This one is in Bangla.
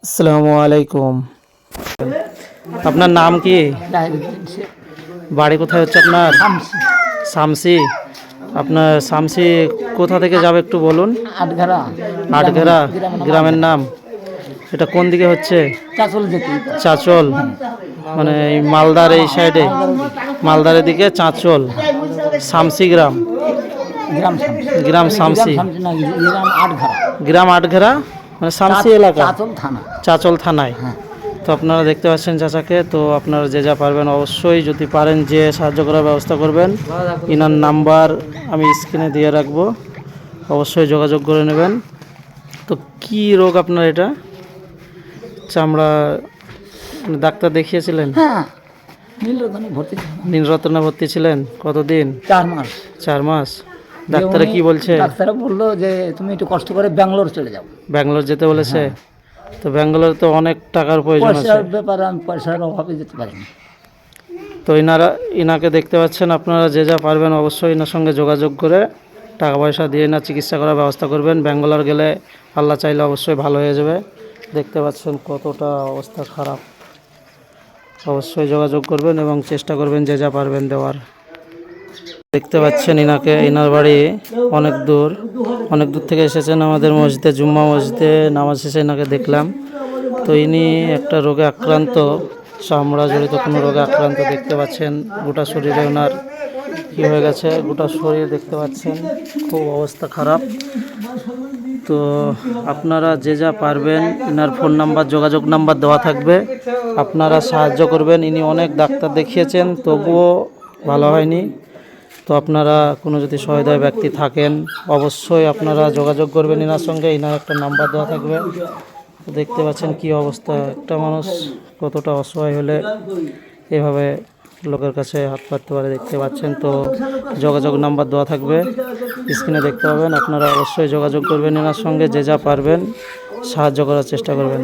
আসসালামু আলাইকুম। আপনার নাম কি? বাড়ি কোথায় হচ্ছে আপনার? শামসি। আপনার শামসি কোথা থেকে যাবে একটু বলুন। আটঘেরা গ্রামের নাম। এটা কোন দিকে হচ্ছে? চাঁচল, মানে এই মালদার এই সাইডে, মালদার দিকে চাঁচল, শামসি গ্রাম। গ্রাম শামসি, গ্রাম আটঘেরা, মানে শামসি এলাকা, চাঁচল থানায়। তো আপনারা দেখতে পাচ্ছেন চাচাকে। তো আপনারা যে যা পারবেন অবশ্যই, যদি পারেন যে সাহায্য করার ব্যবস্থা করবেন। ইনার নাম্বার আমি স্ক্রিনে দিয়ে রাখবো, অবশ্যই যোগাযোগ করে নেবেন। তো কি রোগ আপনার এটা? চামড়া ডাক্তার দেখিয়েছিলেন? নীলরতনে ভর্তি ছিলেন কতদিন? 4 মাস। 4 মাস। ডাক্তারে কি বলছে? ডাক্তার বললো যে তুমি একটু কষ্ট করে ব্যাঙ্গালোর চলে যাও। ব্যাঙ্গালোর যেতে বলেছে? তো ব্যাঙ্গালোর তো অনেক টাকার প্রয়োজন আছে। পয়সার ব্যাপারে আমি পয়সার অভাবে যেতে পারিনি। তো ইনাকে দেখতে পাচ্ছেন, আপনারা যে যা পারবেন অবশ্যই ইনার সঙ্গে যোগাযোগ করে টাকা পয়সা দিয়ে না চিকিৎসা করার ব্যবস্থা করবেন। ব্যাঙ্গালোর গেলে আল্লাহ চাইলে অবশ্যই ভালো হয়ে যাবে। দেখতে পাচ্ছেন কতটা অবস্থা খারাপ। অবশ্যই যোগাযোগ করবেন এবং চেষ্টা করবেন যে যা পারবেন দেওয়ার। দেখতে পাচ্ছেন ইনার বাড়ি অনেক দূর থেকে এসেছেন আমাদের মসজিদে, জুম্মা মসজিদে নামাজ শেষে ইনাকে দেখলাম। তো ইনি একটা রোগে আক্রান্ত, চামড়া জড়িত কোনো রোগে আক্রান্ত। দেখতে পাচ্ছেন গোটা শরীরে ওনার কী হয়ে গেছে, গোটা শরীর দেখতে পাচ্ছেন, খুব অবস্থা খারাপ। তো আপনারা যে যা পারবেন, ইনার ফোন নাম্বার, যোগাযোগ নাম্বার দেওয়া থাকবে, আপনারা সাহায্য করবেন। ইনি অনেক ডাক্তার দেখিয়েছেন, তবুও ভালো হয়নি। তো আপনারা কোনো যদি সহায়তায় ব্যক্তি থাকেন অবশ্যই আপনারা যোগাযোগ করবেন ইনার সঙ্গে। ইনার একটা নাম্বার দেওয়া থাকবে। তো দেখতে পাচ্ছেন কি অবস্থা, একটা মানুষ কতটা অসহায় হলে এভাবে লোকের কাছে হাত পাততে পারে। দেখতে পাচ্ছেন। তো যোগাযোগ নাম্বার দেওয়া থাকবে, স্ক্রিনে দেখতে পাবেন। আপনারা অবশ্যই যোগাযোগ করবেন এনার সঙ্গে, যে যা পারবেন সাহায্য করার চেষ্টা করবেন।